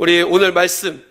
우리 오늘 말씀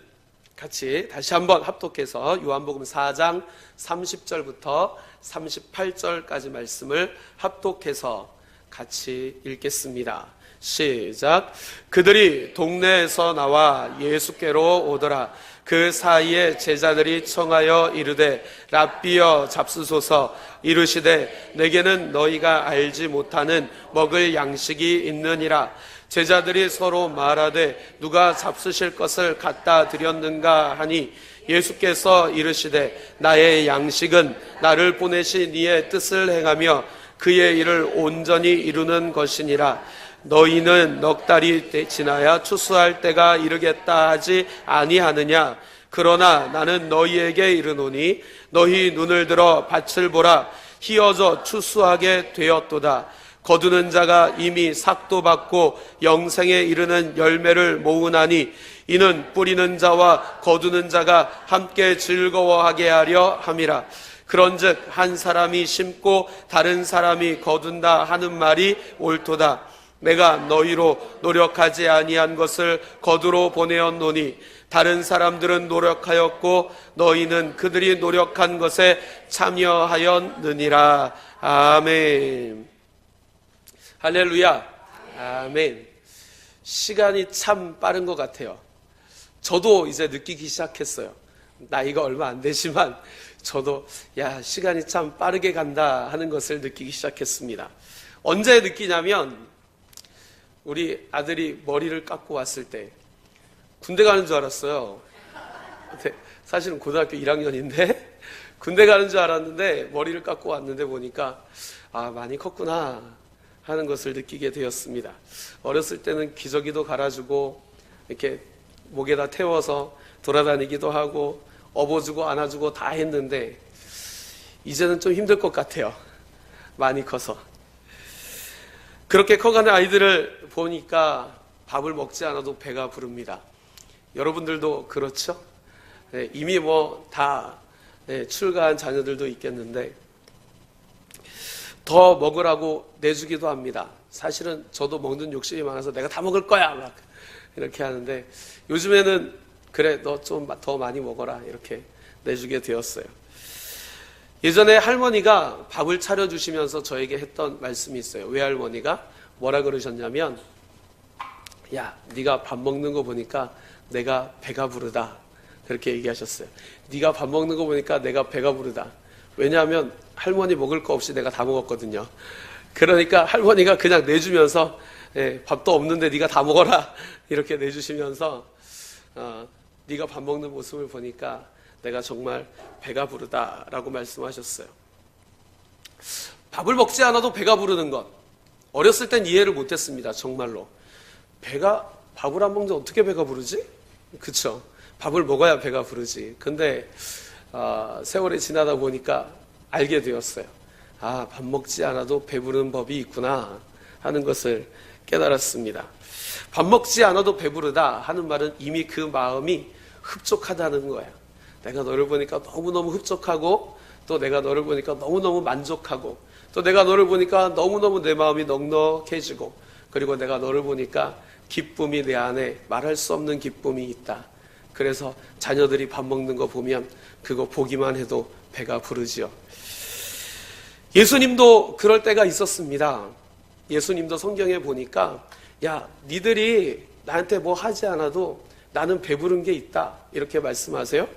같이 다시 한번 합독해서 요한복음 4장 30절부터 38절까지 말씀을 합독해서 같이 읽겠습니다. 시작. 그들이 동네에서 나와 예수께로 오더라. 그 사이에 제자들이 청하여 이르되 랍비여 잡수소서. 이르시되 내게는 너희가 알지 못하는 먹을 양식이 있느니라. 제자들이 서로 말하되 누가 잡수실 것을 갖다 드렸는가 하니 예수께서 이르시되 나의 양식은 나를 보내신 이의 뜻을 행하며 그의 일을 온전히 이루는 것이니라. 너희는 넉 달이 지나야 추수할 때가 이르겠다 하지 아니하느냐. 그러나 나는 너희에게 이르노니 너희 눈을 들어 밭을 보라. 희어져 추수하게 되었도다. 거두는 자가 이미 삭도 받고 영생에 이르는 열매를 모으나니 이는 뿌리는 자와 거두는 자가 함께 즐거워하게 하려 함이라. 그런즉 한 사람이 심고 다른 사람이 거둔다 하는 말이 옳도다. 내가 너희로 노력하지 아니한 것을 거두러 보내었노니 다른 사람들은 노력하였고 너희는 그들이 노력한 것에 참여하였느니라. 아멘. 할렐루야. 아멘. 시간이 참 빠른 것 같아요. 저도 이제 느끼기 시작했어요. 나이가 얼마 안 되지만 저도 시간이 참 빠르게 간다 하는 것을 느끼기 시작했습니다. 언제 느끼냐면 우리 아들이 머리를 깎고 왔을 때 군대 가는 줄 알았어요. 근데 사실은 고등학교 1학년인데 군대 가는 줄 알았는데 머리를 깎고 왔는데 보니까 많이 컸구나 하는 것을 느끼게 되었습니다. 어렸을 때는 기저귀도 갈아주고 이렇게 목에다 태워서 돌아다니기도 하고 업어주고 안아주고 다 했는데 이제는 좀 힘들 것 같아요. 많이 커서. 그렇게 커가는 아이들을 보니까 밥을 먹지 않아도 배가 부릅니다. 여러분들도 그렇죠? 이미 다 출가한 자녀들도 있겠는데 더 먹으라고 내주기도 합니다. 사실은 저도 먹는 욕심이 많아서 내가 다 먹을 거야 막 이렇게 하는데 요즘에는 그래 너 좀 더 많이 먹어라 이렇게 내주게 되었어요. 예전에 할머니가 밥을 차려주시면서 저에게 했던 말씀이 있어요. 외할머니가 뭐라 그러셨냐면 네가 밥 먹는 거 보니까 내가 배가 부르다 그렇게 얘기하셨어요. 네가 밥 먹는 거 보니까 내가 배가 부르다. 왜냐하면 할머니 먹을 거 없이 내가 다 먹었거든요. 그러니까 할머니가 그냥 내주면서 밥도 없는데 네가 다 먹어라 이렇게 내주시면서 네가 밥 먹는 모습을 보니까 내가 정말 배가 부르다라고 말씀하셨어요. 밥을 먹지 않아도 배가 부르는 것 어렸을 땐 이해를 못했습니다. 정말로 밥을 안 먹는데 어떻게 배가 부르지? 그쵸? 밥을 먹어야 배가 부르지. 근데 세월이 지나다 보니까 알게 되었어요. 밥 먹지 않아도 배부르는 법이 있구나 하는 것을 깨달았습니다. 밥 먹지 않아도 배부르다 하는 말은 이미 그 마음이 흡족하다는 거예요. 내가 너를 보니까 너무너무 흡족하고 또 내가 너를 보니까 너무너무 만족하고 또 내가 너를 보니까 너무너무 내 마음이 넉넉해지고 그리고 내가 너를 보니까 기쁨이 내 안에 말할 수 없는 기쁨이 있다. 그래서 자녀들이 밥 먹는 거 보면 그거 보기만 해도 배가 부르지요. 예수님도 그럴 때가 있었습니다. 예수님도 성경에 보니까 니들이 나한테 뭐 하지 않아도 나는 배부른 게 있다 이렇게 말씀하세요.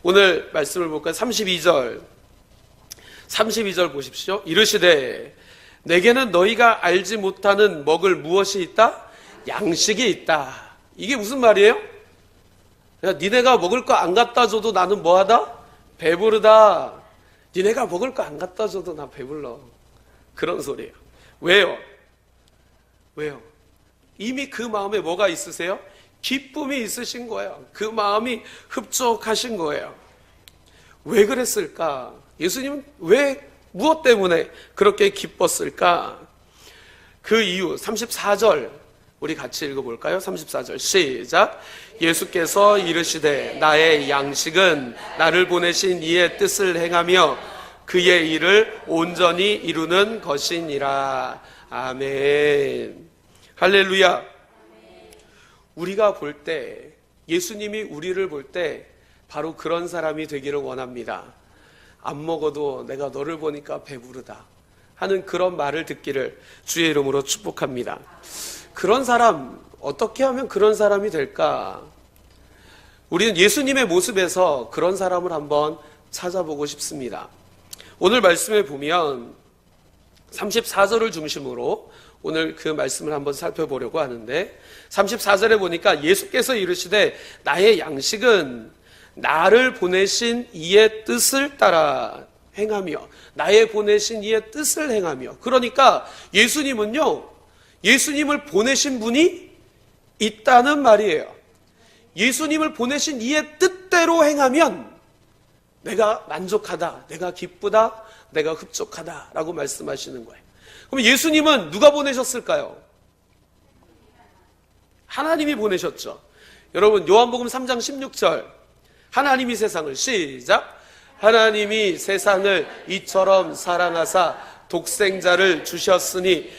오늘 말씀을 볼까요? 32절 보십시오. 이르시되 내게는 너희가 알지 못하는 먹을 무엇이 있다? 양식이 있다. 이게 무슨 말이에요? 니네가 먹을 거 안 갖다 줘도 나는 뭐하다? 배부르다. 니네가 먹을 거 안 갖다 줘도 나 배불러. 그런 소리예요. 왜요? 이미 그 마음에 뭐가 있으세요? 기쁨이 있으신 거예요. 그 마음이 흡족하신 거예요. 왜 그랬을까? 예수님은 무엇 때문에 그렇게 기뻤을까? 그 이유 34절 우리 같이 읽어볼까요? 34절 시작. 예수께서 이르시되 나의 양식은 나를 보내신 이의 뜻을 행하며 그의 일을 온전히 이루는 것이니라. 아멘. 할렐루야. 우리가 볼 때 예수님이 우리를 볼 때 바로 그런 사람이 되기를 원합니다. 안 먹어도 내가 너를 보니까 배부르다 하는 그런 말을 듣기를 주의 이름으로 축복합니다. 그런 사람, 어떻게 하면 그런 사람이 될까? 우리는 예수님의 모습에서 그런 사람을 한번 찾아보고 싶습니다. 오늘 말씀에 보면 34절을 중심으로 오늘 그 말씀을 한번 살펴보려고 하는데, 34절에 보니까 예수께서 이르시되 나의 양식은 나를 보내신 이의 뜻을 따라 행하며, 나의 보내신 이의 뜻을 행하며. 그러니까 예수님은요, 예수님을 보내신 분이 있다는 말이에요. 예수님을 보내신 이의 뜻대로 행하면 내가 만족하다, 내가 기쁘다, 내가 흡족하다 라고 말씀하시는 거예요. 그럼 예수님은 누가 보내셨을까요? 하나님이 보내셨죠. 여러분, 요한복음 3장 16절, 하나님이 세상을, 시작, 하나님이 세상을 이처럼 사랑하사 독생자를 주셨으니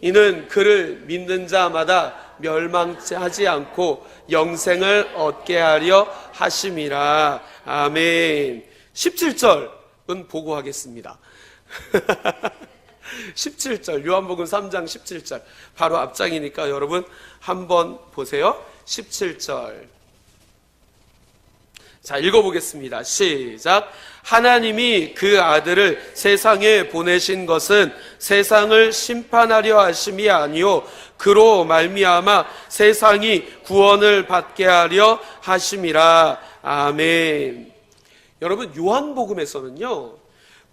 이는 그를 믿는 자마다 멸망하지 않고 영생을 얻게 하려 하심이라. 아멘. 17절은 보고하겠습니다. 17절, 요한복음 3장 17절, 바로 앞장이니까 여러분 한번 보세요. 17절, 자, 읽어보겠습니다. 시작. 하나님이 그 아들을 세상에 보내신 것은 세상을 심판하려 하심이 아니요 그로 말미암아 세상이 구원을 받게 하려 하심이라. 아멘. 여러분, 요한복음에서는요,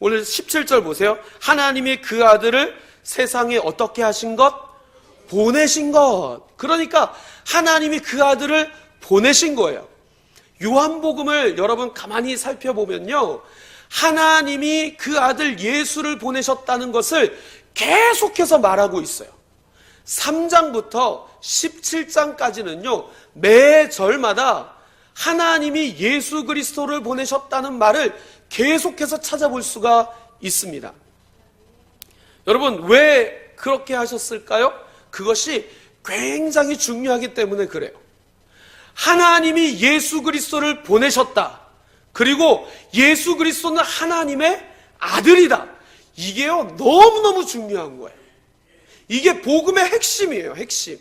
오늘 17절 보세요. 하나님이 그 아들을 세상에 어떻게 하신 것? 보내신 것. 그러니까 하나님이 그 아들을 보내신 거예요. 요한복음을 여러분 가만히 살펴보면요, 하나님이 그 아들 예수를 보내셨다는 것을 계속해서 말하고 있어요. 3장부터 17장까지는요, 매 절마다 하나님이 예수 그리스도를 보내셨다는 말을 계속해서 찾아볼 수가 있습니다. 여러분, 왜 그렇게 하셨을까요? 그것이 굉장히 중요하기 때문에 그래요. 하나님이 예수 그리스도를 보내셨다. 그리고 예수 그리스도는 하나님의 아들이다. 이게요, 너무너무 중요한 거예요. 이게 복음의 핵심이에요, 핵심.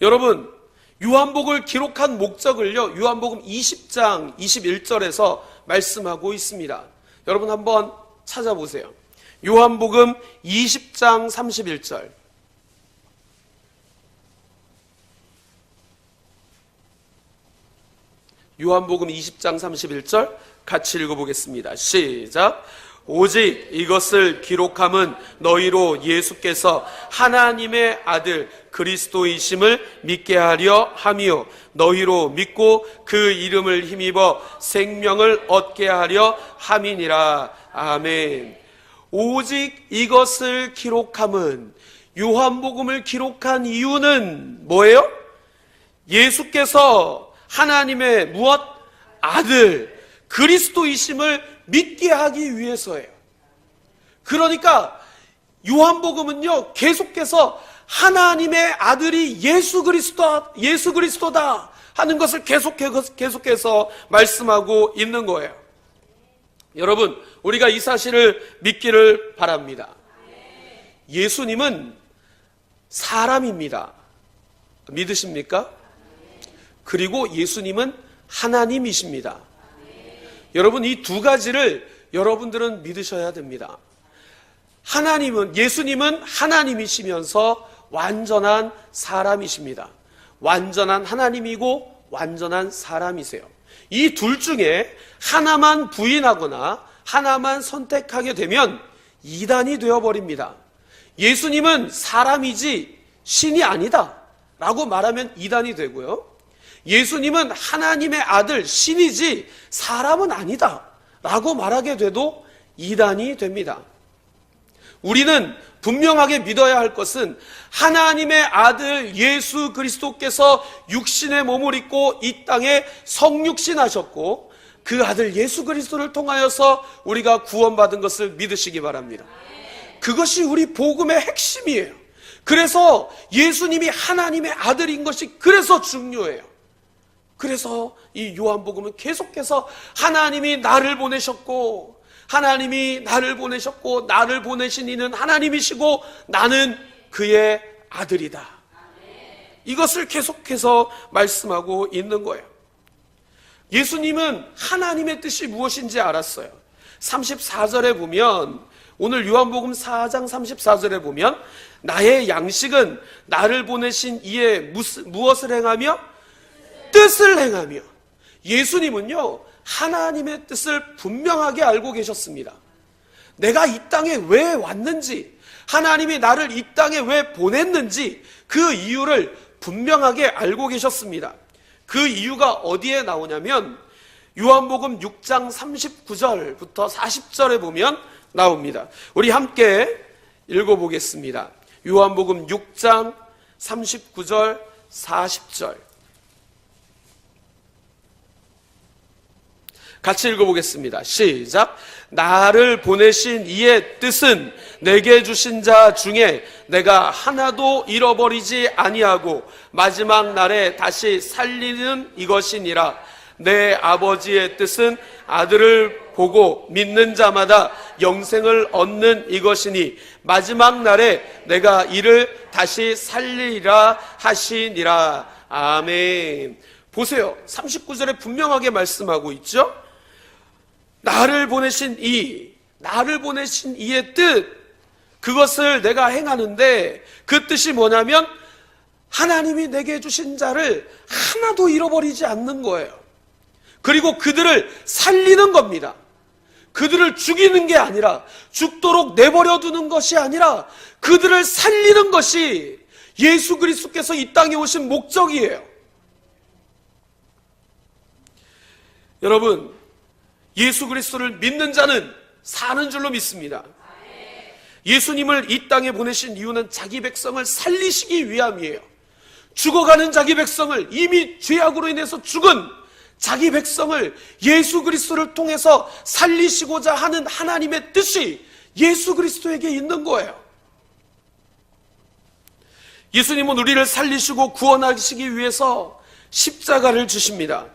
여러분, 요한복음을 기록한 목적을요, 요한복음 20장 21절에서 말씀하고 있습니다. 여러분 한번 찾아보세요. 요한복음 20장 31절. 요한복음 20장 31절 같이 읽어보겠습니다. 시작. 오직 이것을 기록함은 너희로 예수께서 하나님의 아들 그리스도이심을 믿게 하려 함이요 너희로 믿고 그 이름을 힘입어 생명을 얻게 하려 함이니라. 아멘. 오직 이것을 기록함은, 요한복음을 기록한 이유는 뭐예요? 예수께서 하나님의 무엇? 아들 그리스도이심을 믿게 하기 위해서예요. 그러니까 요한복음은요, 계속해서 하나님의 아들이 예수 그리스도다 하는 것을 계속해서 말씀하고 있는 거예요. 여러분, 우리가 이 사실을 믿기를 바랍니다. 예수님은 사람입니다. 믿으십니까? 그리고 예수님은 하나님이십니다. 여러분, 이 두 가지를 여러분들은 믿으셔야 됩니다. 예수님은 하나님이시면서 완전한 사람이십니다. 완전한 하나님이고 완전한 사람이세요. 이 둘 중에 하나만 부인하거나 하나만 선택하게 되면 이단이 되어버립니다. 예수님은 사람이지 신이 아니다 라고 말하면 이단이 되고요, 예수님은 하나님의 아들 신이지 사람은 아니다 라고 말하게 돼도 이단이 됩니다. 우리는 분명하게 믿어야 할 것은 하나님의 아들 예수 그리스도께서 육신의 몸을 입고 이 땅에 성육신하셨고 그 아들 예수 그리스도를 통하여서 우리가 구원받은 것을 믿으시기 바랍니다. 그것이 우리 복음의 핵심이에요. 그래서 예수님이 하나님의 아들인 것이 그래서 중요해요. 그래서 이 요한복음은 계속해서 하나님이 나를 보내셨고, 하나님이 나를 보내셨고, 나를 보내신 이는 하나님이시고 나는 그의 아들이다. 이것을 계속해서 말씀하고 있는 거예요. 예수님은 하나님의 뜻이 무엇인지 알았어요. 34절에 보면, 오늘 요한복음 4장 34절에 보면, 나의 양식은 나를 보내신 이의 무엇을 행하며? 뜻을 행하며. 예수님은요, 하나님의 뜻을 분명하게 알고 계셨습니다. 내가 이 땅에 왜 왔는지, 하나님이 나를 이 땅에 왜 보냈는지 그 이유를 분명하게 알고 계셨습니다. 그 이유가 어디에 나오냐면 요한복음 6장 39절부터 40절에 보면 나옵니다. 우리 함께 읽어보겠습니다. 요한복음 6장 39절 40절 같이 읽어보겠습니다. 시작. 나를 보내신 이의 뜻은 내게 주신 자 중에 내가 하나도 잃어버리지 아니하고 마지막 날에 다시 살리는 이것이니라. 내 아버지의 뜻은 아들을 보고 믿는 자마다 영생을 얻는 이것이니 마지막 날에 내가 이를 다시 살리리라 하시니라. 아멘. 보세요. 39절에 분명하게 말씀하고 있죠. 나를 보내신 이의 뜻, 그것을 내가 행하는데 그 뜻이 뭐냐면 하나님이 내게 주신 자를 하나도 잃어버리지 않는 거예요. 그리고 그들을 살리는 겁니다. 그들을 죽이는 게 아니라, 죽도록 내버려 두는 것이 아니라 그들을 살리는 것이 예수 그리스도께서 이 땅에 오신 목적이에요. 여러분, 예수 그리스도를 믿는 자는 사는 줄로 믿습니다. 예수님을 이 땅에 보내신 이유는 자기 백성을 살리시기 위함이에요. 죽어가는 자기 백성을, 이미 죄악으로 인해서 죽은 자기 백성을 예수 그리스도를 통해서 살리시고자 하는 하나님의 뜻이 예수 그리스도에게 있는 거예요. 예수님은 우리를 살리시고 구원하시기 위해서 십자가를 주십니다.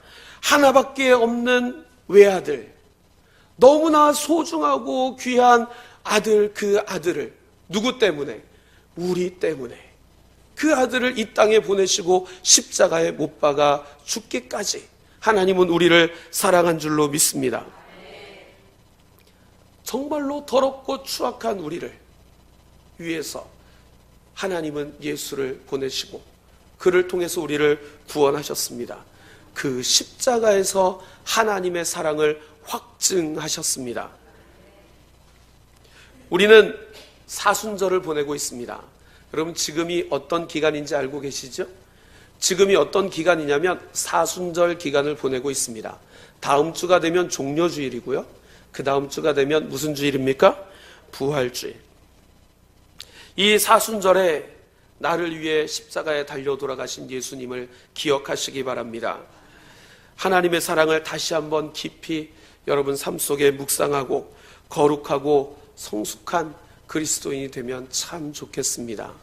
하나밖에 없는 외아들, 너무나 소중하고 귀한 아들, 그 아들을 누구 때문에? 우리 때문에 그 아들을 이 땅에 보내시고 십자가에 못 박아 죽기까지 하나님은 우리를 사랑한 줄로 믿습니다. 정말로 더럽고 추악한 우리를 위해서 하나님은 예수를 보내시고 그를 통해서 우리를 구원하셨습니다. 그 십자가에서 하나님의 사랑을 확증하셨습니다. 우리는 사순절을 보내고 있습니다. 여러분, 지금이 어떤 기간인지 알고 계시죠? 지금이 어떤 기간이냐면 사순절 기간을 보내고 있습니다. 다음 주가 되면 종려주일이고요. 그 다음 주가 되면 무슨 주일입니까? 부활주일. 이 사순절에 나를 위해 십자가에 달려 돌아가신 예수님을 기억하시기 바랍니다. 하나님의 사랑을 다시 한번 깊이 여러분 삶 속에 묵상하고 거룩하고 성숙한 그리스도인이 되면 참 좋겠습니다.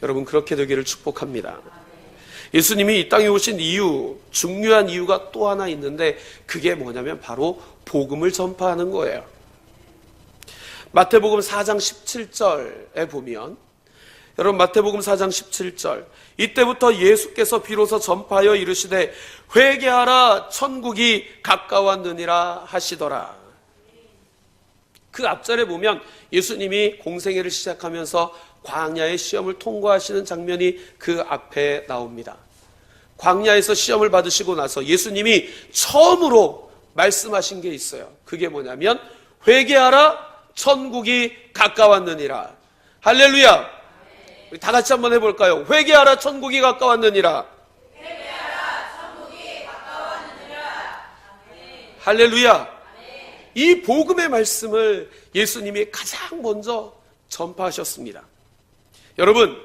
여러분, 그렇게 되기를 축복합니다. 예수님이 이 땅에 오신 이유, 중요한 이유가 또 하나 있는데 그게 뭐냐면 바로 복음을 전파하는 거예요. 마태복음 4장 17절에 보면, 여러분, 마태복음 4장 17절, 이때부터 예수께서 비로소 전파하여 이르시되 회개하라, 천국이 가까웠느니라 하시더라. 그 앞절에 보면 예수님이 공생애를 시작하면서 광야의 시험을 통과하시는 장면이 그 앞에 나옵니다. 광야에서 시험을 받으시고 나서 예수님이 처음으로 말씀하신 게 있어요. 그게 뭐냐면 회개하라, 천국이 가까웠느니라. 할렐루야. 우리 다 같이 한번 해볼까요? 회개하라, 천국이 가까웠느니라. 회개하라, 천국이 가까웠느니라. 할렐루야. 이 복음의 말씀을 예수님이 가장 먼저 전파하셨습니다. 여러분,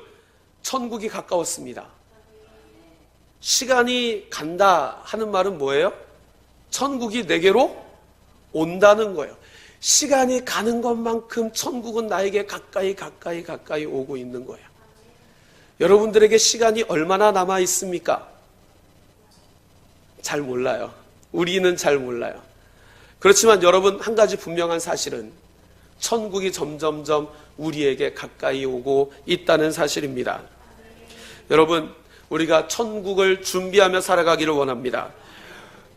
천국이 가까웠습니다. 시간이 간다 하는 말은 뭐예요? 천국이 내게로 온다는 거예요. 시간이 가는 것만큼 천국은 나에게 가까이 오고 있는 거예요. 여러분들에게 시간이 얼마나 남아 있습니까? 잘 몰라요. 우리는 잘 몰라요. 그렇지만 여러분, 한 가지 분명한 사실은 천국이 점점점 우리에게 가까이 오고 있다는 사실입니다. 여러분, 우리가 천국을 준비하며 살아가기를 원합니다.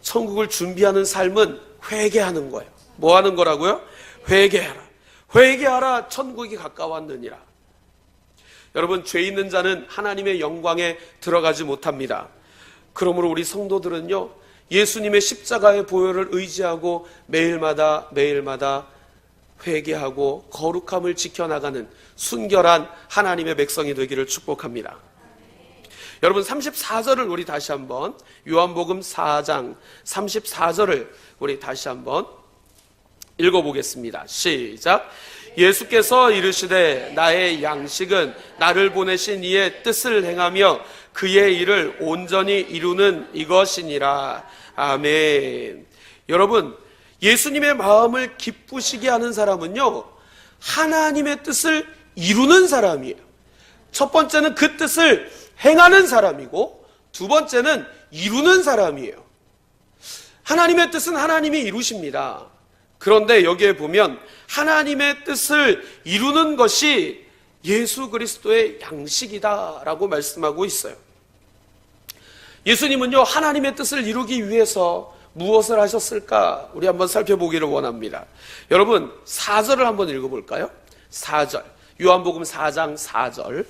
천국을 준비하는 삶은 회개하는 거예요. 뭐 하는 거라고요? 회개하라. 회개하라, 천국이 가까웠느니라. 여러분, 죄 있는 자는 하나님의 영광에 들어가지 못합니다. 그러므로 우리 성도들은요, 예수님의 십자가의 보혈을 의지하고 매일마다 회개하고 거룩함을 지켜나가는 순결한 하나님의 백성이 되기를 축복합니다. 여러분, 34절을 우리 다시 한번, 요한복음 4장 34절을 우리 다시 한번 읽어보겠습니다. 시작. 예수께서 이르시되 나의 양식은 나를 보내신 이의 뜻을 행하며 그의 일을 온전히 이루는 이것이니라. 아멘. 여러분, 예수님의 마음을 기쁘시게 하는 사람은요, 하나님의 뜻을 이루는 사람이에요. 첫 번째는 그 뜻을 행하는 사람이고, 두 번째는 이루는 사람이에요. 하나님의 뜻은 하나님이 이루십니다. 그런데 여기에 보면 하나님의 뜻을 이루는 것이 예수 그리스도의 양식이다라고 말씀하고 있어요. 예수님은요, 하나님의 뜻을 이루기 위해서 무엇을 하셨을까? 우리 한번 살펴보기를 원합니다. 여러분, 4절을 한번 읽어볼까요? 4절, 요한복음 4장 4절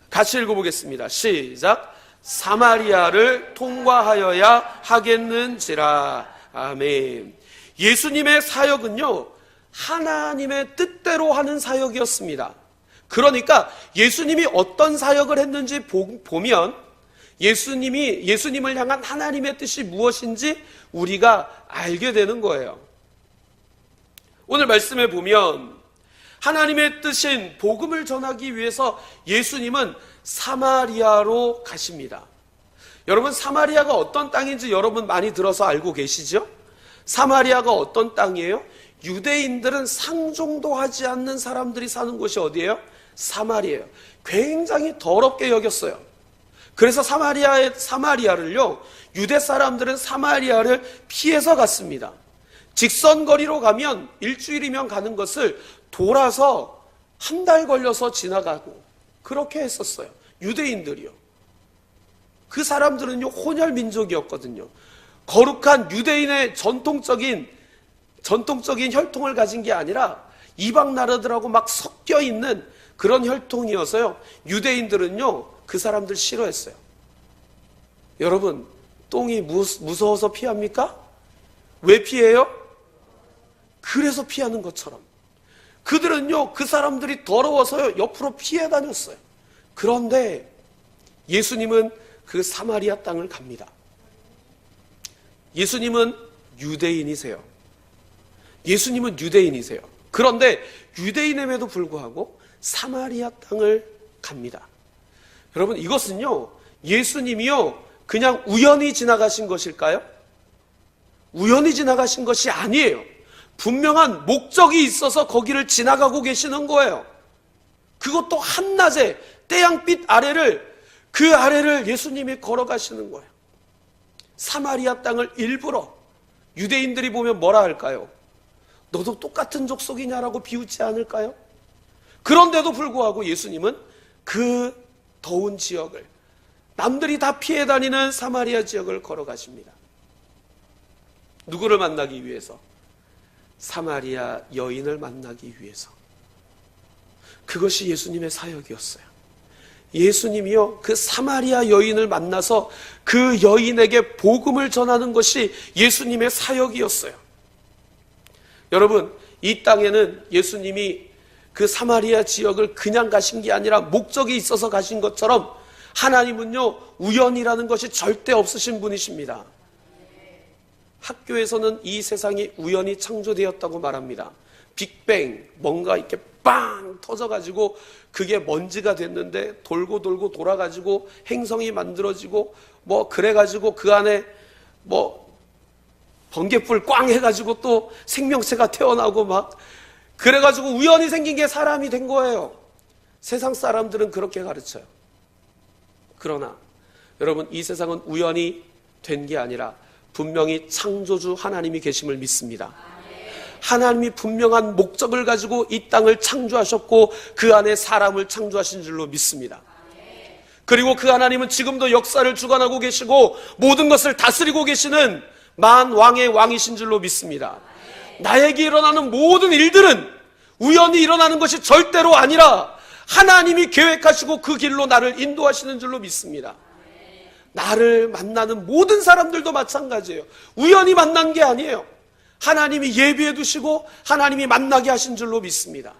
같이 읽어보겠습니다. 시작. 사마리아를 통과하여야 하겠는지라. 아멘. 예수님의 사역은요, 하나님의 뜻대로 하는 사역이었습니다. 그러니까 예수님이 어떤 사역을 했는지 보면 예수님을 향한 하나님의 뜻이 무엇인지 우리가 알게 되는 거예요. 오늘 말씀에 보면 하나님의 뜻인 복음을 전하기 위해서 예수님은 사마리아로 가십니다. 여러분, 사마리아가 어떤 땅인지 여러분 많이 들어서 알고 계시죠? 사마리아가 어떤 땅이에요? 유대인들은 상종도 하지 않는 사람들이 사는 곳이 어디예요? 사마리아예요. 굉장히 더럽게 여겼어요. 그래서 사마리아를요, 유대 사람들은 사마리아를 피해서 갔습니다. 직선거리로 가면 일주일이면 가는 것을 돌아서 한 달 걸려서 지나가고 그렇게 했었어요. 유대인들이요. 그 사람들은요, 혼혈 민족이었거든요. 거룩한 유대인의 전통적인 혈통을 가진 게 아니라 이방 나라들하고 막 섞여 있는 그런 혈통이어서요, 유대인들은요, 그 사람들 싫어했어요. 여러분, 똥이 무서워서 피합니까? 왜 피해요? 그래서 피하는 것처럼. 그들은요, 그 사람들이 더러워서요, 옆으로 피해 다녔어요. 그런데 예수님은 그 사마리아 땅을 갑니다. 예수님은 유대인이세요. 예수님은 유대인이세요. 그런데 유대인임에도 불구하고 사마리아 땅을 갑니다. 여러분, 이것은요, 예수님이요, 그냥 우연히 지나가신 것일까요? 우연히 지나가신 것이 아니에요. 분명한 목적이 있어서 거기를 지나가고 계시는 거예요. 그것도 한낮에 태양빛 그 아래를 예수님이 걸어가시는 거예요. 사마리아 땅을 일부러. 유대인들이 보면 뭐라 할까요? 너도 똑같은 족속이냐라고 비웃지 않을까요? 그런데도 불구하고 예수님은 그 더운 지역을, 남들이 다 피해 다니는 사마리아 지역을 걸어가십니다. 누구를 만나기 위해서? 사마리아 여인을 만나기 위해서. 그것이 예수님의 사역이었어요. 예수님이요, 그 사마리아 여인을 만나서 그 여인에게 복음을 전하는 것이 예수님의 사역이었어요. 여러분, 이 땅에는 예수님이 그 사마리아 지역을 그냥 가신 게 아니라 목적이 있어서 가신 것처럼 하나님은요, 우연이라는 것이 절대 없으신 분이십니다. 학교에서는 이 세상이 우연히 창조되었다고 말합니다. 빅뱅, 뭔가 이렇게 빵 터져가지고 그게 먼지가 됐는데 돌고 돌아가지고 행성이 만들어지고 뭐 그래가지고 그 안에 뭐 번개불 꽝 해가지고 또 생명체가 태어나고 막 그래가지고 우연히 생긴 게 사람이 된 거예요. 세상 사람들은 그렇게 가르쳐요. 그러나 여러분, 이 세상은 우연히 된 게 아니라 분명히 창조주 하나님이 계심을 믿습니다. 하나님이 분명한 목적을 가지고 이 땅을 창조하셨고 그 안에 사람을 창조하신 줄로 믿습니다. 그리고 그 하나님은 지금도 역사를 주관하고 계시고 모든 것을 다스리고 계시는 만왕의 왕이신 줄로 믿습니다. 나에게 일어나는 모든 일들은 우연히 일어나는 것이 절대로 아니라 하나님이 계획하시고 그 길로 나를 인도하시는 줄로 믿습니다. 나를 만나는 모든 사람들도 마찬가지예요. 우연히 만난 게 아니에요. 하나님이 예비해 두시고 하나님이 만나게 하신 줄로 믿습니다.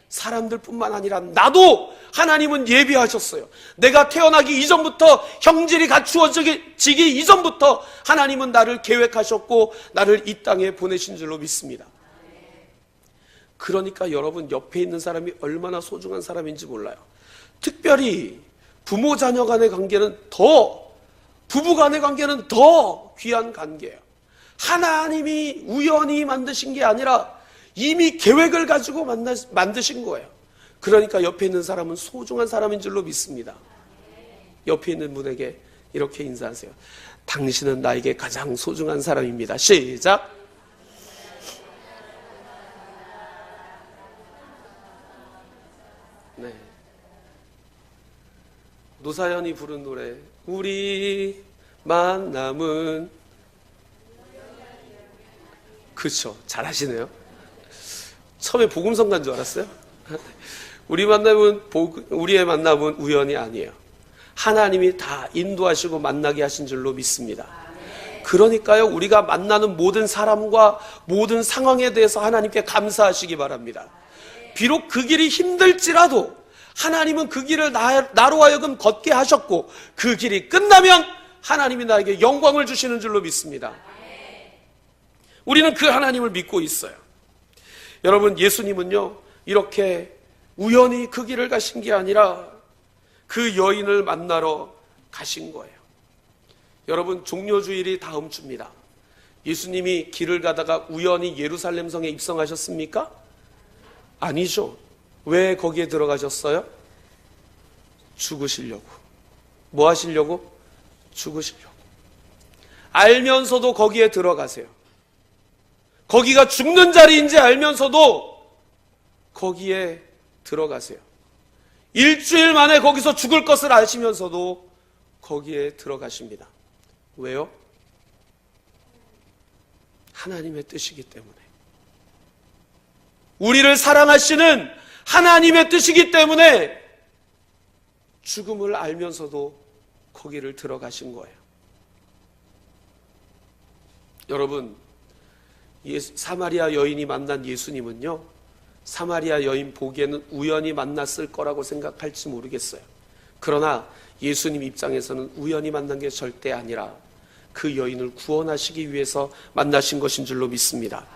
사람들뿐만 아니라 나도 하나님은 예비하셨어요. 내가 태어나기 이전부터, 형질이 갖추어지기 이전부터 하나님은 나를 계획하셨고 나를 이 땅에 보내신 줄로 믿습니다. 그러니까 여러분, 옆에 있는 사람이 얼마나 소중한 사람인지 몰라요. 특별히 부모 자녀 간의 관계는 부부 간의 관계는 더 귀한 관계예요. 하나님이 우연히 만드신 게 아니라 이미 계획을 가지고 만드신 거예요. 그러니까 옆에 있는 사람은 소중한 사람인 줄로 믿습니다. 옆에 있는 분에게 이렇게 인사하세요. 당신은 나에게 가장 소중한 사람입니다. 시작. 네. 노사연이 부른 노래, 우리 만남은, 그렇죠, 잘하시네요. 처음에 복음성 간 줄 알았어요. 우리의 만남은 우연이 아니에요. 하나님이 다 인도하시고 만나게 하신 줄로 믿습니다. 그러니까요, 우리가 만나는 모든 사람과 모든 상황에 대해서 하나님께 감사하시기 바랍니다. 비록 그 길이 힘들지라도 하나님은 그 길을 나로 하여금 걷게 하셨고 그 길이 끝나면 하나님이 나에게 영광을 주시는 줄로 믿습니다. 우리는 그 하나님을 믿고 있어요. 여러분, 예수님은요, 이렇게 우연히 그 길을 가신 게 아니라 그 여인을 만나러 가신 거예요. 여러분, 종려주일이 다음 주입니다. 예수님이 길을 가다가 우연히 예루살렘 성에 입성하셨습니까? 아니죠. 왜 거기에 들어가셨어요? 죽으시려고. 뭐 하시려고? 죽으시려고. 알면서도 거기에 들어가세요. 거기가 죽는 자리인지 알면서도 거기에 들어가세요. 일주일 만에 거기서 죽을 것을 아시면서도 거기에 들어가십니다. 왜요? 하나님의 뜻이기 때문에. 우리를 사랑하시는 하나님의 뜻이기 때문에 죽음을 알면서도 거기를 들어가신 거예요. 여러분, 사마리아 여인이 만난 예수님은요, 사마리아 여인 보기에는 우연히 만났을 거라고 생각할지 모르겠어요. 그러나 예수님 입장에서는 우연히 만난 게 절대 아니라 그 여인을 구원하시기 위해서 만나신 것인 줄로 믿습니다.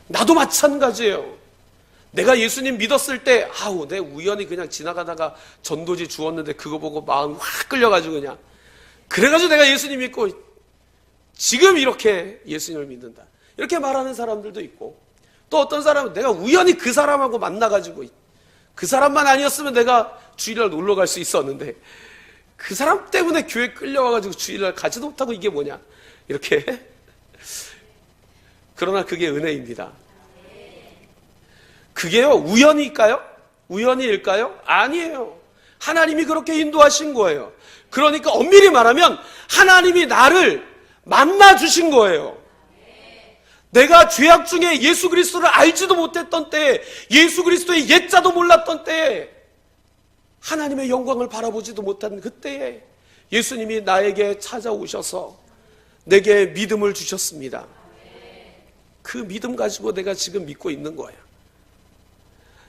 나도 마찬가지예요. 내가 예수님 믿었을 때 내 우연히 그냥 지나가다가 전도지 주었는데 그거 보고 마음이 확 끌려가지고 그래가지고 내가 예수님 믿고 지금 이렇게 예수님을 믿는다, 이렇게 말하는 사람들도 있고, 또 어떤 사람은 내가 우연히 그 사람하고 만나가지고 그 사람만 아니었으면 내가 주일날 놀러 갈 수 있었는데 그 사람 때문에 교회 끌려와가지고 주일날 가지도 못하고 이게 뭐냐, 이렇게. 그러나 그게 은혜입니다. 그게요, 우연일까요? 우연일까요? 아니에요. 하나님이 그렇게 인도하신 거예요. 그러니까 엄밀히 말하면 하나님이 나를 만나주신 거예요. 내가 죄악 중에 예수 그리스도를 알지도 못했던 때에, 예수 그리스도의 옛자도 몰랐던 때에, 하나님의 영광을 바라보지도 못한 그때에 예수님이 나에게 찾아오셔서 내게 믿음을 주셨습니다. 그 믿음 가지고 내가 지금 믿고 있는 거예요.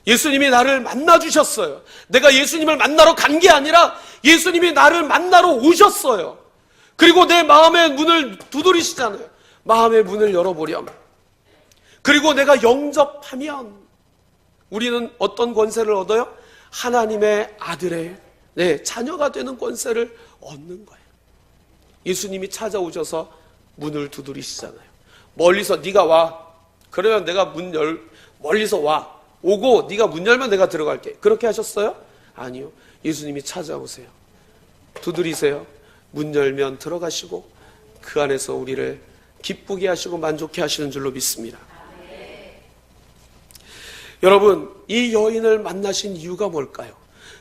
예수님이 나를 만나주셨어요. 내가 예수님을 만나러 간 게 아니라 예수님이 나를 만나러 오셨어요. 그리고 내 마음의 문을 두드리시잖아요. 마음의 문을 열어보렴. 그리고 내가 영접하면 우리는 어떤 권세를 얻어요? 하나님의 아들의 자녀가 되는 권세를 얻는 거예요. 예수님이 찾아오셔서 문을 두드리시잖아요. 멀리서 네가 와. 그러면 내가 멀리서 와. 오고 네가 문 열면 내가 들어갈게. 그렇게 하셨어요? 아니요. 예수님이 찾아오세요. 두드리세요. 문 열면 들어가시고 그 안에서 우리를 기쁘게 하시고 만족해 하시는 줄로 믿습니다. 여러분, 이 여인을 만나신 이유가 뭘까요?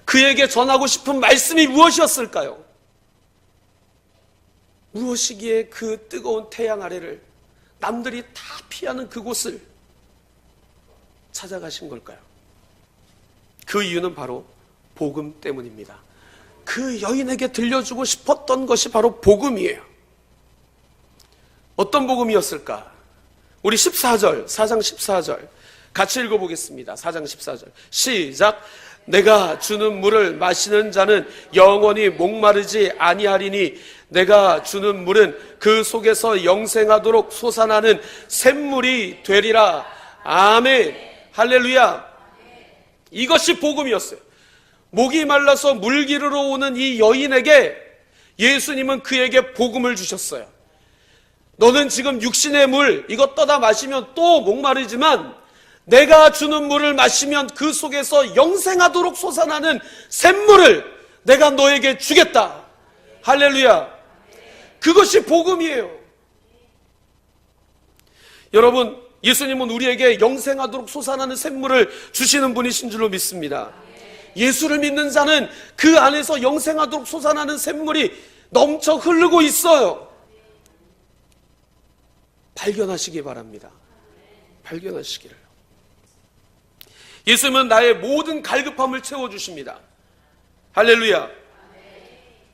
그에게 전하고 싶은 말씀이 무엇이었을까요? 무엇이기에 그 뜨거운 태양 아래를 남들이 다 피하는 그곳을 찾아가신 걸까요? 그 이유는 바로 복음 때문입니다. 그 여인에게 들려주고 싶었던 것이 바로 복음이에요. 어떤 복음이었을까? 우리 14절, 4장 14절 같이 읽어보겠습니다. 4장 14절 시작. 내가 주는 물을 마시는 자는 영원히 목마르지 아니하리니 내가 주는 물은 그 속에서 영생하도록 솟아나는 샘물이 되리라. 아멘. 할렐루야. 이것이 복음이었어요. 목이 말라서 물 기르러 오는 이 여인에게 예수님은 그에게 복음을 주셨어요. 너는 지금 육신의 물 이거 떠다 마시면 또 목마르지만 내가 주는 물을 마시면 그 속에서 영생하도록 솟아나는 샘물을 내가 너에게 주겠다. 할렐루야. 그것이 복음이에요. 여러분, 예수님은 우리에게 영생하도록 솟아나는 샘물을 주시는 분이신 줄로 믿습니다. 예수를 믿는 자는 그 안에서 영생하도록 솟아나는 샘물이 넘쳐 흐르고 있어요. 발견하시기 바랍니다. 발견하시기를. 예수님은 나의 모든 갈급함을 채워주십니다. 할렐루야.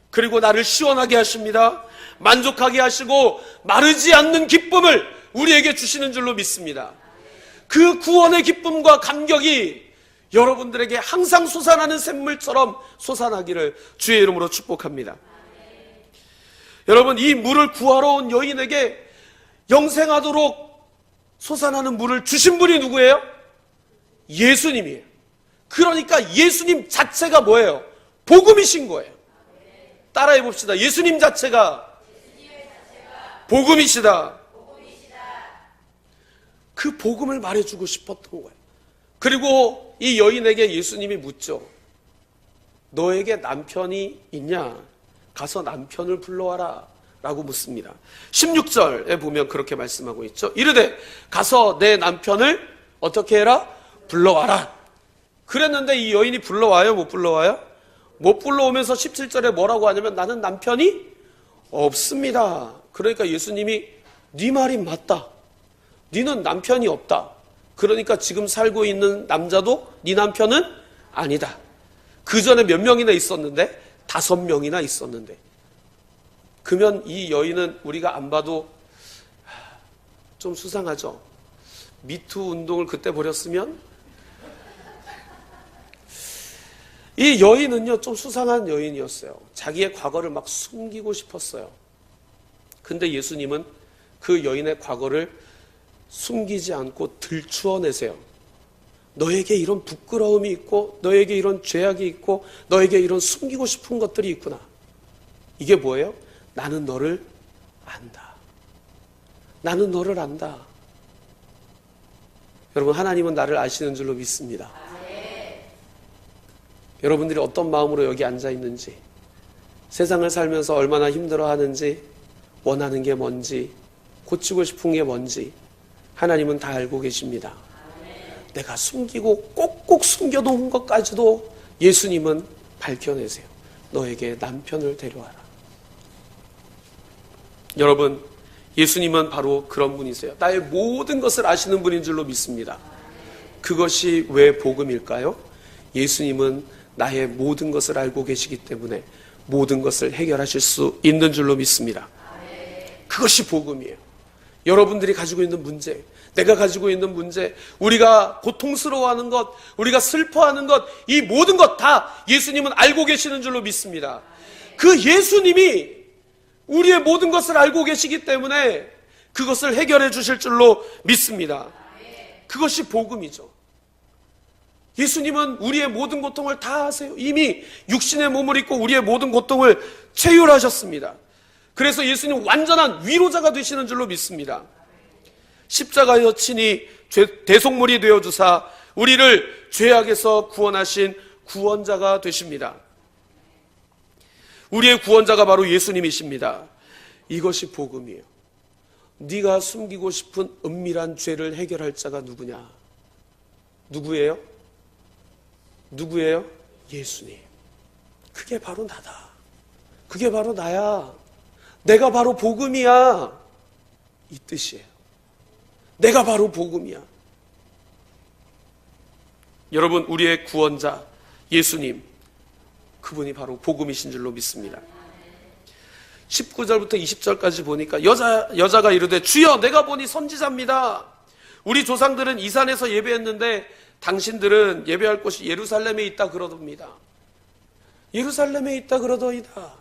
그리고 나를 시원하게 하십니다. 만족하게 하시고 마르지 않는 기쁨을 우리에게 주시는 줄로 믿습니다. 그 구원의 기쁨과 감격이 여러분들에게 항상 솟아나는 샘물처럼 솟아나기를 주의 이름으로 축복합니다. 여러분, 이 물을 구하러 온 여인에게 영생하도록 솟아나는 물을 주신 분이 누구예요? 예수님이에요. 그러니까 예수님 자체가 뭐예요? 복음이신 거예요. 따라해 봅시다. 예수님 자체가 복음이시다. 그 복음을 말해주고 싶었던 거예요. 그리고 이 여인에게 예수님이 묻죠. 너에게 남편이 있냐? 가서 남편을 불러와라 라고 묻습니다. 16절에 보면 그렇게 말씀하고 있죠. 이르되 가서 내 남편을 어떻게 해라? 불러와라. 그랬는데 이 여인이 불러와요? 못 불러와요? 못 불러오면서 17절에 뭐라고 하냐면 나는 남편이 없습니다. 그러니까 예수님이 네 말이 맞다. 네는 남편이 없다. 그러니까 지금 살고 있는 남자도 네 남편은 아니다. 그 전에 몇 명이나 있었는데? 5명이나 있었는데. 그러면 이 여인은 우리가 안 봐도 좀 수상하죠. 미투 운동을 그때 벌였으면 이 여인은요 좀 수상한 여인이었어요. 자기의 과거를 막 숨기고 싶었어요. 근데 예수님은 그 여인의 과거를 숨기지 않고 들추어내세요. 너에게 이런 부끄러움이 있고 너에게 이런 죄악이 있고 너에게 이런 숨기고 싶은 것들이 있구나. 이게 뭐예요? 나는 너를 안다. 나는 너를 안다. 여러분, 하나님은 나를 아시는 줄로 믿습니다. 여러분들이 어떤 마음으로 여기 앉아 있는지, 세상을 살면서 얼마나 힘들어하는지, 원하는 게 뭔지, 고치고 싶은 게 뭔지 하나님은 다 알고 계십니다. 내가 숨기고 꼭꼭 숨겨놓은 것까지도 예수님은 밝혀내세요. 너에게 남편을 데려와라. 여러분, 예수님은 바로 그런 분이세요. 나의 모든 것을 아시는 분인 줄로 믿습니다. 그것이 왜 복음일까요? 예수님은 나의 모든 것을 알고 계시기 때문에 모든 것을 해결하실 수 있는 줄로 믿습니다. 그것이 복음이에요. 여러분들이 가지고 있는 문제, 내가 가지고 있는 문제, 우리가 고통스러워하는 것, 우리가 슬퍼하는 것, 이 모든 것 다 예수님은 알고 계시는 줄로 믿습니다. 그 예수님이 우리의 모든 것을 알고 계시기 때문에 그것을 해결해 주실 줄로 믿습니다. 그것이 복음이죠. 예수님은 우리의 모든 고통을 다 아세요. 이미 육신의 몸을 입고 우리의 모든 고통을 체휼하셨습니다. 그래서 예수님 완전한 위로자가 되시는 줄로 믿습니다. 십자가에서 친히 대속물이 되어주사 우리를 죄악에서 구원하신 구원자가 되십니다. 우리의 구원자가 바로 예수님이십니다. 이것이 복음이에요. 네가 숨기고 싶은 은밀한 죄를 해결할 자가 누구냐? 누구예요? 누구예요? 예수님. 그게 바로 나다. 그게 바로 나야. 내가 바로 복음이야. 이 뜻이에요. 내가 바로 복음이야. 여러분, 우리의 구원자 예수님, 그분이 바로 복음이신 줄로 믿습니다. 19절부터 20절까지 보니까 여자가 이르되 주여 내가 보니 선지자입니다. 우리 조상들은 이 산에서 예배했는데 당신들은 예배할 곳이 예루살렘에 있다 그러답니다. 예루살렘에 있다 그러더이다.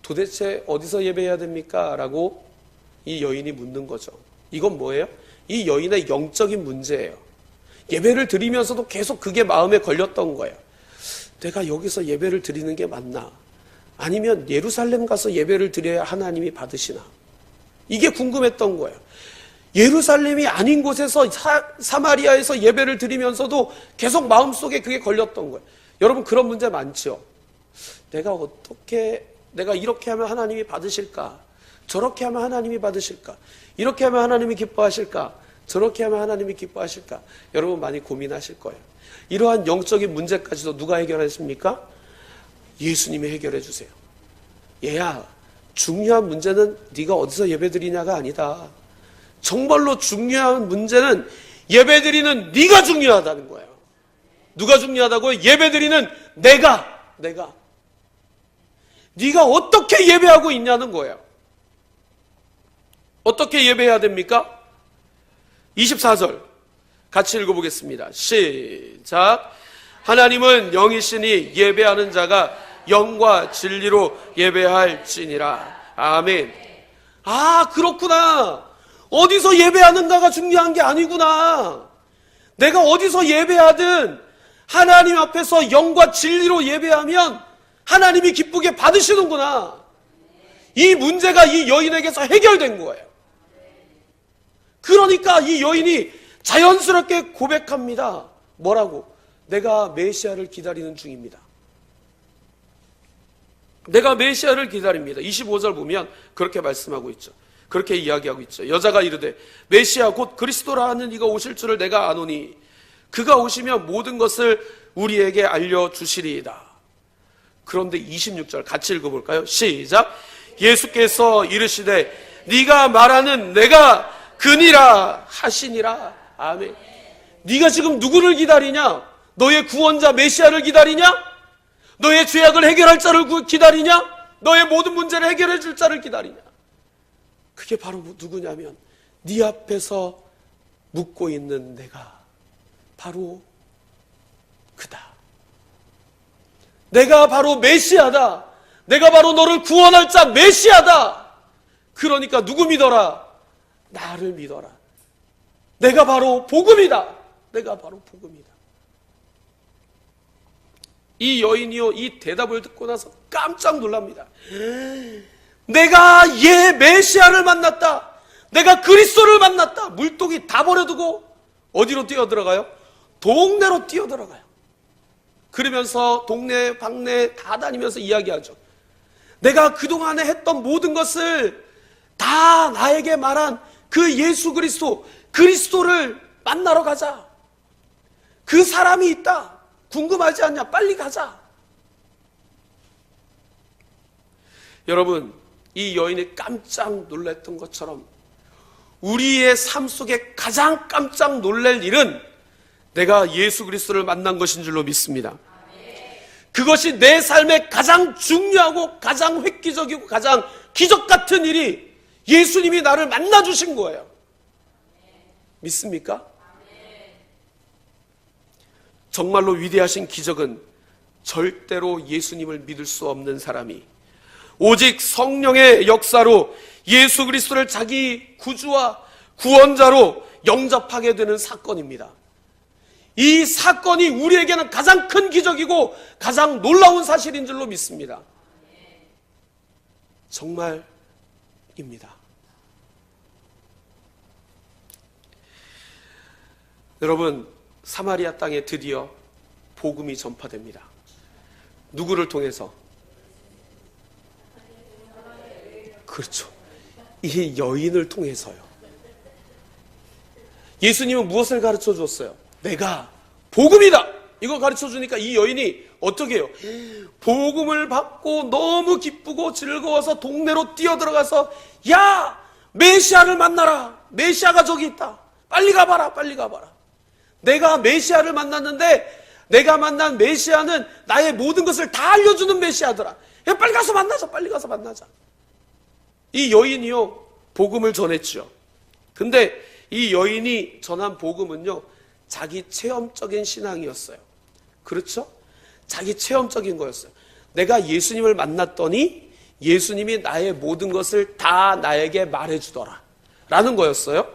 도대체 어디서 예배해야 됩니까? 라고 이 여인이 묻는 거죠. 이건 뭐예요? 이 여인의 영적인 문제예요. 예배를 드리면서도 계속 그게 마음에 걸렸던 거예요. 내가 여기서 예배를 드리는 게 맞나? 아니면 예루살렘 가서 예배를 드려야 하나님이 받으시나? 이게 궁금했던 거예요. 예루살렘이 아닌 곳에서 사마리아에서 예배를 드리면서도 계속 마음속에 그게 걸렸던 거예요. 여러분, 그런 문제 많죠? 내가 이렇게 하면 하나님이 받으실까? 저렇게 하면 하나님이 받으실까? 이렇게 하면 하나님이 기뻐하실까? 저렇게 하면 하나님이 기뻐하실까? 여러분 많이 고민하실 거예요. 이러한 영적인 문제까지도 누가 해결하십니까? 예수님이 해결해 주세요. 얘야, 중요한 문제는 네가 어디서 예배드리냐가 아니다. 정말로 중요한 문제는 예배드리는 네가 중요하다는 거예요. 누가 중요하다고요? 예배드리는 내가. 네가 어떻게 예배하고 있냐는 거예요. 어떻게 예배해야 됩니까? 24절 같이 읽어보겠습니다. 시작. 하나님은 영이시니 예배하는 자가 영과 진리로 예배할지니라. 아멘. 아, 그렇구나. 어디서 예배하는가가 중요한 게 아니구나. 내가 어디서 예배하든 하나님 앞에서 영과 진리로 예배하면 하나님이 기쁘게 받으시는구나. 이 문제가 이 여인에게서 해결된 거예요. 그러니까 이 여인이 자연스럽게 고백합니다. 뭐라고? 내가 메시아를 기다리는 중입니다. 내가 메시아를 기다립니다. 25절 보면 그렇게 말씀하고 있죠. 그렇게 이야기하고 있죠. 여자가 이르되 메시아 곧 그리스도라 하는 이가 오실 줄을 내가 아노니 그가 오시면 모든 것을 우리에게 알려주시리이다. 그런데 26절 같이 읽어볼까요? 시작. 예수께서 이르시되 네가 말하는 내가 그니라 하시니라. 아멘. 네가 지금 누구를 기다리냐? 너의 구원자 메시아를 기다리냐? 너의 죄악을 해결할 자를 기다리냐? 너의 모든 문제를 해결해 줄 자를 기다리냐? 그게 바로 누구냐면 네 앞에서 묻고 있는 내가 바로 그다. 내가 바로 메시아다. 내가 바로 너를 구원할 자 메시아다. 그러니까 누구 믿어라? 나를 믿어라. 내가 바로 복음이다. 내가 바로 복음이다. 이 여인이요, 이 대답을 듣고 나서 깜짝 놀랍니다. 내가 메시아를 만났다. 내가 그리스도를 만났다. 물동이 다 버려두고 어디로 뛰어들어가요? 동네로 뛰어들어가요. 그러면서 동네 방네 다 다니면서 이야기하죠. 내가 그동안에 했던 모든 것을 다 나에게 말한 그 예수 그리스도를 만나러 가자. 그 사람이 있다. 궁금하지 않냐? 빨리 가자. 여러분, 이 여인이 깜짝 놀랐던 것처럼 우리의 삶 속에 가장 깜짝 놀랄 일은 내가 예수 그리스도를 만난 것인 줄로 믿습니다. 그것이 내 삶에 가장 중요하고 가장 획기적이고 가장 기적 같은 일이 예수님이 나를 만나주신 거예요. 믿습니까? 정말로 위대하신 기적은 절대로 예수님을 믿을 수 없는 사람이 오직 성령의 역사로 예수 그리스도를 자기 구주와 구원자로 영접하게 되는 사건입니다. 이 사건이 우리에게는 가장 큰 기적이고 가장 놀라운 사실인 줄로 믿습니다. 정말입니다. 여러분, 사마리아 땅에 드디어 복음이 전파됩니다. 누구를 통해서? 그렇죠. 이 여인을 통해서요. 예수님은 무엇을 가르쳐 주었어요? 내가 복음이다! 이거 가르쳐 주니까 이 여인이 어떻게 해요? 복음을 받고 너무 기쁘고 즐거워서 동네로 뛰어들어가서 야! 메시아를 만나라! 메시아가 저기 있다! 빨리 가봐라! 빨리 가봐라! 내가 메시아를 만났는데 내가 만난 메시아는 나의 모든 것을 다 알려주는 메시아더라. 야, 빨리 가서 만나자. 빨리 가서 만나자. 이 여인이요, 복음을 전했죠. 근데 이 여인이 전한 복음은요, 자기 체험적인 신앙이었어요. 그렇죠? 자기 체험적인 거였어요. 내가 예수님을 만났더니 예수님이 나의 모든 것을 다 나에게 말해주더라 라는 거였어요.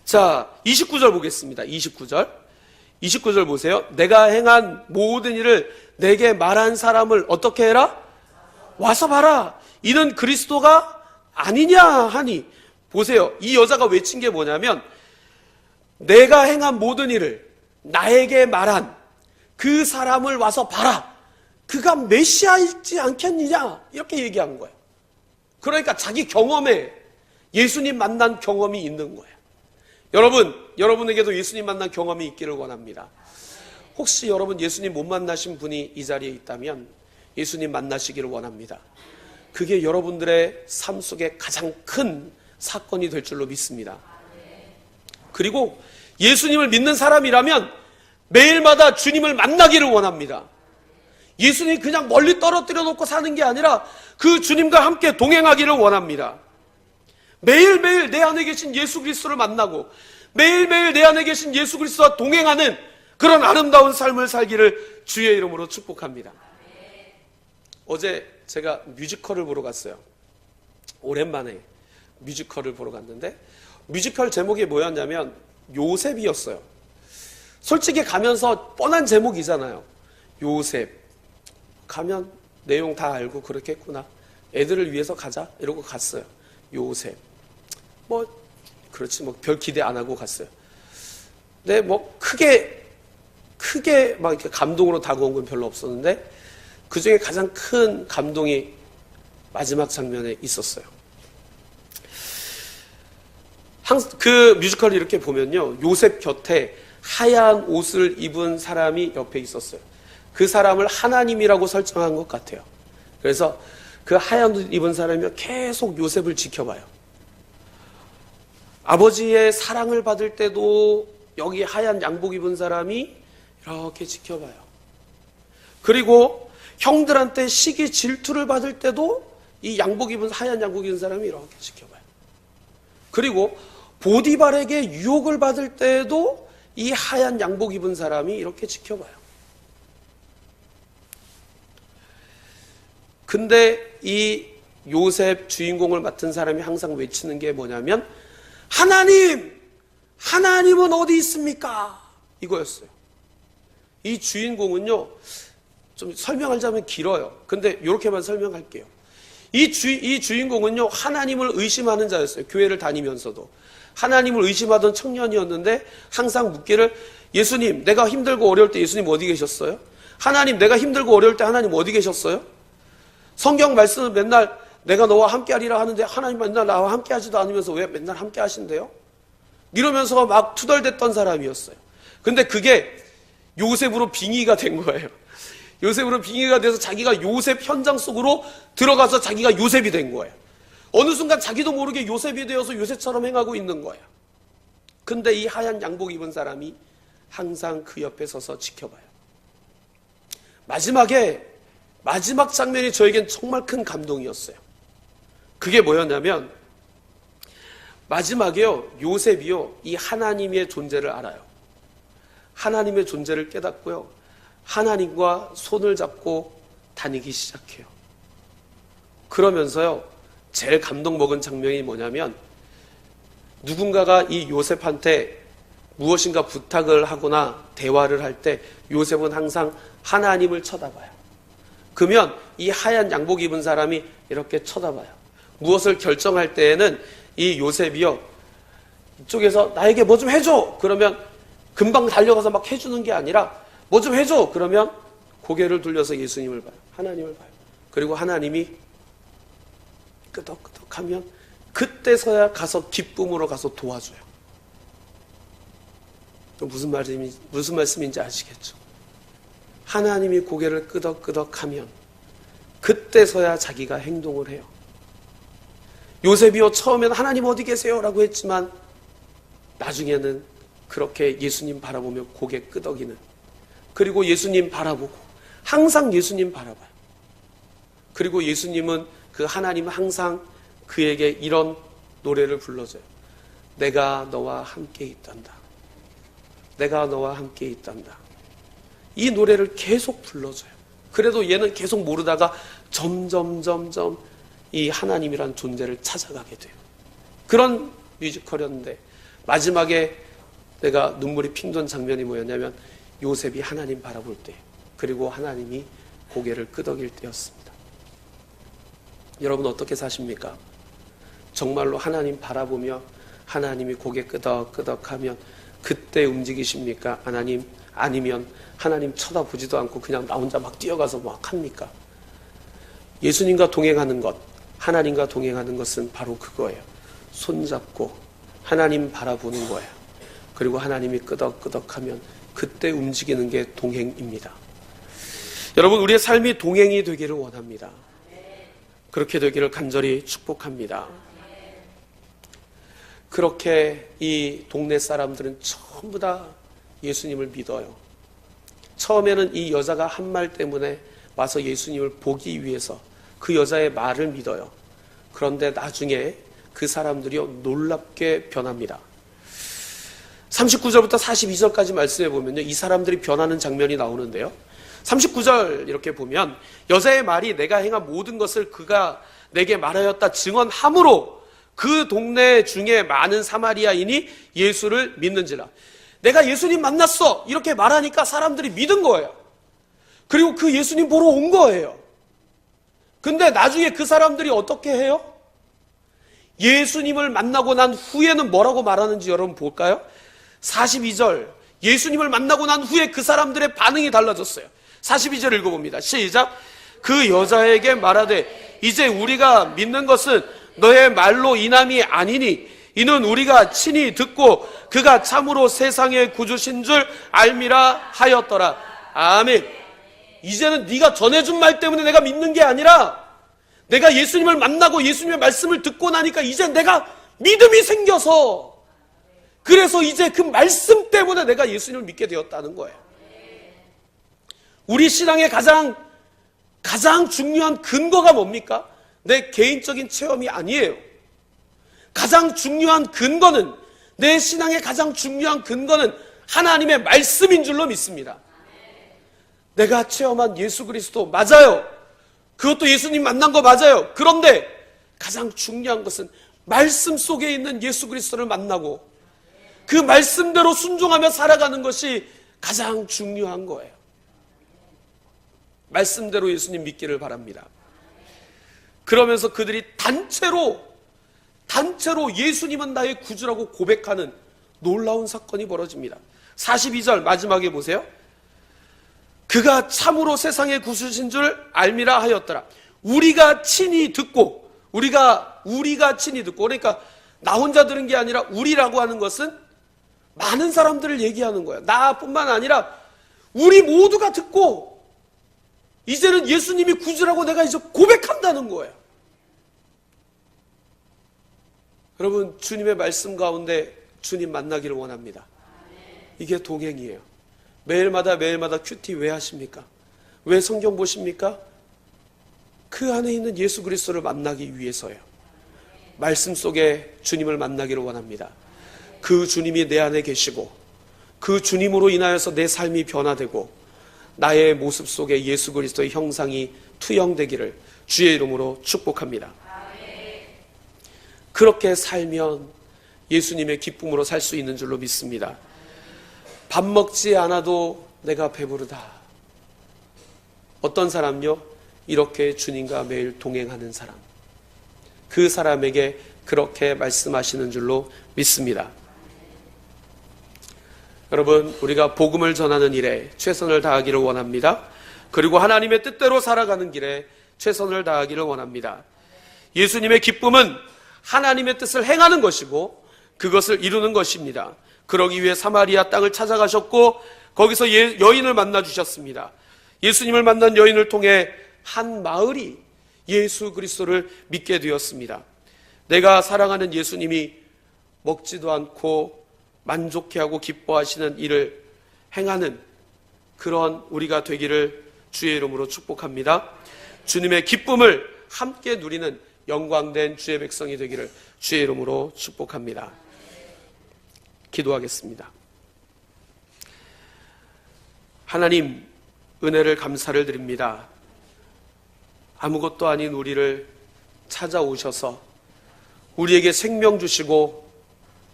자, 29절 보겠습니다. 29절 보세요. 내가 행한 모든 일을 내게 말한 사람을 어떻게 해라? 와서 봐라. 이는 그리스도가 아니냐 하니. 보세요. 이 여자가 외친 게 뭐냐면 내가 행한 모든 일을 나에게 말한 그 사람을 와서 봐라. 그가 메시아이지 않겠느냐 이렇게 얘기한 거예요. 그러니까 자기 경험에 예수님 만난 경험이 있는 거예요. 여러분에게도 예수님 만난 경험이 있기를 원합니다. 혹시 여러분 예수님 못 만나신 분이 이 자리에 있다면 예수님 만나시기를 원합니다. 그게 여러분들의 삶 속에 가장 큰 사건이 될 줄로 믿습니다. 그리고 예수님을 믿는 사람이라면 매일마다 주님을 만나기를 원합니다. 예수님이 그냥 멀리 떨어뜨려 놓고 사는 게 아니라 그 주님과 함께 동행하기를 원합니다. 매일매일 내 안에 계신 예수 그리스도를 만나고 매일매일 내 안에 계신 예수 그리스도와 동행하는 그런 아름다운 삶을 살기를 주의 이름으로 축복합니다. 어제 제가 뮤지컬을 보러 갔어요. 오랜만에 뮤지컬을 보러 갔는데 뮤지컬 제목이 뭐였냐면 요셉이었어요. 솔직히 가면서 뻔한 제목이잖아요. 요셉. 가면 내용 다 알고 그렇겠구나. 애들을 위해서 가자 이러고 갔어요. 요셉. 그렇지 별 기대 안 하고 갔어요. 근데 크게 막 이렇게 감동으로 다가온 건 별로 없었는데 그 중에 가장 큰 감동이 마지막 장면에 있었어요. 그 뮤지컬을 이렇게 보면요, 요셉 곁에 하얀 옷을 입은 사람이 옆에 있었어요. 그 사람을 하나님이라고 설정한 것 같아요. 그래서 그 하얀 옷 입은 사람이 계속 요셉을 지켜봐요. 아버지의 사랑을 받을 때도 여기 하얀 양복 입은 사람이 이렇게 지켜봐요. 그리고 형들한테 시기 질투를 받을 때도 이 하얀 양복 입은 사람이 이렇게 지켜봐요. 그리고 보디발에게 유혹을 받을 때도 이 하얀 양복 입은 사람이 이렇게 지켜봐요. 근데 이 요셉 주인공을 맡은 사람이 항상 외치는 게 뭐냐면 하나님은 어디 있습니까? 이거였어요. 이 주인공은요, 좀 설명하자면 길어요. 근데 이렇게만 설명할게요. 이 주인공은요, 하나님을 의심하는 자였어요. 교회를 다니면서도. 하나님을 의심하던 청년이었는데 항상 묻기를, 예수님, 내가 힘들고 어려울 때 예수님 어디 계셨어요? 하나님, 내가 힘들고 어려울 때 하나님 어디 계셨어요? 성경 말씀은 맨날 내가 너와 함께 하리라 하는데 하나님 맨날 나와 함께 하지도 않으면서 왜 맨날 함께 하신대요? 이러면서 막 투덜댔던 사람이었어요. 근데 그게 요셉으로 빙의가 된 거예요. 요셉으로 빙의가 돼서 자기가 요셉 현장 속으로 들어가서 자기가 요셉이 된 거예요. 어느 순간 자기도 모르게 요셉이 되어서 요셉처럼 행하고 있는 거예요. 근데 이 하얀 양복 입은 사람이 항상 그 옆에 서서 지켜봐요. 마지막 장면이 저에겐 정말 큰 감동이었어요. 그게 뭐였냐면 마지막에요, 요셉이요, 이 하나님의 존재를 알아요. 하나님의 존재를 깨닫고요, 하나님과 손을 잡고 다니기 시작해요. 그러면서요, 제일 감동 먹은 장면이 뭐냐면 누군가가 이 요셉한테 무엇인가 부탁을 하거나 대화를 할 때 요셉은 항상 하나님을 쳐다봐요. 그러면 이 하얀 양복 입은 사람이 이렇게 쳐다봐요. 무엇을 결정할 때에는 이 요셉이요, 이쪽에서 나에게 뭐 좀 해줘! 그러면 금방 달려가서 막 해주는 게 아니라 뭐 좀 해줘. 그러면 고개를 돌려서 예수님을 봐요. 하나님을 봐요. 그리고 하나님이 끄덕끄덕하면 그때서야 가서 기쁨으로 가서 도와줘요. 무슨 말씀인지 아시겠죠? 하나님이 고개를 끄덕끄덕하면 그때서야 자기가 행동을 해요. 요셉이요, 처음에는 하나님 어디 계세요? 라고 했지만 나중에는 그렇게 예수님 바라보며 고개 끄덕이는, 그리고 예수님 바라보고 항상 예수님 바라봐요. 그리고 예수님은, 그 하나님은 항상 그에게 이런 노래를 불러줘요. 내가 너와 함께 있단다. 내가 너와 함께 있단다. 이 노래를 계속 불러줘요. 그래도 얘는 계속 모르다가 점점 이 하나님이란 존재를 찾아가게 돼요. 그런 뮤지컬이었는데 마지막에 내가 눈물이 핑 돈 장면이 뭐였냐면 요셉이 하나님 바라볼 때, 그리고 하나님이 고개를 끄덕일 때였습니다. 여러분 어떻게 사십니까? 정말로 하나님 바라보며 하나님이 고개 끄덕끄덕하면 그때 움직이십니까? 하나님, 아니면 하나님 쳐다보지도 않고 그냥 나 혼자 막 뛰어가서 막 합니까? 예수님과 동행하는 것, 하나님과 동행하는 것은 바로 그거예요. 손잡고 하나님 바라보는 거예요. 그리고 하나님이 끄덕끄덕하면 그때 움직이는 게 동행입니다. 여러분, 우리의 삶이 동행이 되기를 원합니다. 그렇게 되기를 간절히 축복합니다. 그렇게 이 동네 사람들은 전부 다 예수님을 믿어요. 처음에는 이 여자가 한 말 때문에 와서 예수님을 보기 위해서 그 여자의 말을 믿어요. 그런데 나중에 그 사람들이 놀랍게 변합니다. 39절부터 42절까지 말씀해 보면요, 이 사람들이 변하는 장면이 나오는데요. 39절 이렇게 보면 여자의 말이 내가 행한 모든 것을 그가 내게 말하였다 증언함으로 그 동네 중에 많은 사마리아인이 예수를 믿는지라. 내가 예수님 만났어 이렇게 말하니까 사람들이 믿은 거예요. 그리고 그 예수님 보러 온 거예요. 근데 나중에 그 사람들이 어떻게 해요? 예수님을 만나고 난 후에는 뭐라고 말하는지 여러분 볼까요? 42절, 예수님을 만나고 난 후에 그 사람들의 반응이 달라졌어요. 42절 읽어봅니다. 시작. 그 여자에게 말하되 이제 우리가 믿는 것은 너의 말로 인함이 아니니 이는 우리가 친히 듣고 그가 참으로 세상의 구주신 줄 알미라 하였더라. 아멘. 이제는 네가 전해준 말 때문에 내가 믿는 게 아니라 내가 예수님을 만나고 예수님의 말씀을 듣고 나니까 이제 내가 믿음이 생겨서, 그래서 이제 그 말씀 때문에 내가 예수님을 믿게 되었다는 거예요. 우리 신앙의 가장 중요한 근거가 뭡니까? 내 개인적인 체험이 아니에요. 가장 중요한 근거는, 내 신앙의 가장 중요한 근거는 하나님의 말씀인 줄로 믿습니다. 내가 체험한 예수 그리스도 맞아요. 그것도 예수님 만난 거 맞아요. 그런데 가장 중요한 것은 말씀 속에 있는 예수 그리스도를 만나고 그 말씀대로 순종하며 살아가는 것이 가장 중요한 거예요. 말씀대로 예수님 믿기를 바랍니다. 그러면서 그들이 단체로 예수님은 나의 구주라고 고백하는 놀라운 사건이 벌어집니다. 42절 마지막에 보세요. 그가 참으로 세상의 구주신 줄 알미라 하였더라. 우리가 친히 듣고, 우리가 친히 듣고, 그러니까 나 혼자 들은 게 아니라 우리라고 하는 것은 많은 사람들을 얘기하는 거예요. 나뿐만 아니라 우리 모두가 듣고 이제는 예수님이 구주라고 내가 이제 고백한다는 거예요. 여러분, 주님의 말씀 가운데 주님 만나기를 원합니다. 이게 동행이에요. 매일마다 큐티 왜 하십니까? 왜 성경 보십니까? 그 안에 있는 예수 그리스도를 만나기 위해서예요. 말씀 속에 주님을 만나기를 원합니다. 그 주님이 내 안에 계시고 그 주님으로 인하여서 내 삶이 변화되고 나의 모습 속에 예수 그리스도의 형상이 투영되기를 주의 이름으로 축복합니다. 그렇게 살면 예수님의 기쁨으로 살 수 있는 줄로 믿습니다. 밥 먹지 않아도 내가 배부르다. 어떤 사람요? 이렇게 주님과 매일 동행하는 사람. 그 사람에게 그렇게 말씀하시는 줄로 믿습니다. 여러분, 우리가 복음을 전하는 일에 최선을 다하기를 원합니다. 그리고 하나님의 뜻대로 살아가는 길에 최선을 다하기를 원합니다. 예수님의 기쁨은 하나님의 뜻을 행하는 것이고 그것을 이루는 것입니다. 그러기 위해 사마리아 땅을 찾아가셨고 거기서 여인을 만나 주셨습니다. 예수님을 만난 여인을 통해 한 마을이 예수 그리스도를 믿게 되었습니다. 내가 사랑하는 예수님이 먹지도 않고 만족해하고 기뻐하시는 일을 행하는 그런 우리가 되기를 주의 이름으로 축복합니다. 주님의 기쁨을 함께 누리는 영광된 주의 백성이 되기를 주의 이름으로 축복합니다. 기도하겠습니다. 하나님, 은혜를 감사를 드립니다. 아무것도 아닌 우리를 찾아오셔서 우리에게 생명 주시고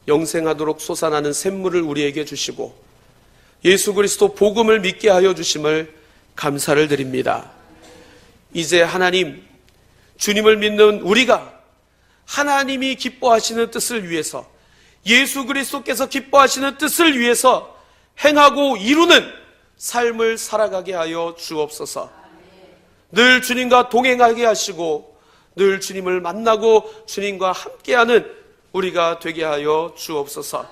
영생하도록 솟아나는 샘물을 우리에게 주시고 예수 그리스도 복음을 믿게 하여 주심을 감사를 드립니다. 이제 하나님, 주님을 믿는 우리가 하나님이 기뻐하시는 뜻을 위해서, 예수 그리스도께서 기뻐하시는 뜻을 위해서 행하고 이루는 삶을 살아가게 하여 주옵소서. 늘 주님과 동행하게 하시고 늘 주님을 만나고 주님과 함께하는 우리가 되게 하여 주옵소서.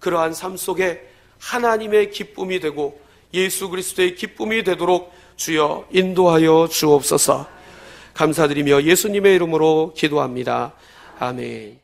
그러한 삶 속에 하나님의 기쁨이 되고 예수 그리스도의 기쁨이 되도록 주여 인도하여 주옵소서. 감사드리며 예수님의 이름으로 기도합니다. 아멘.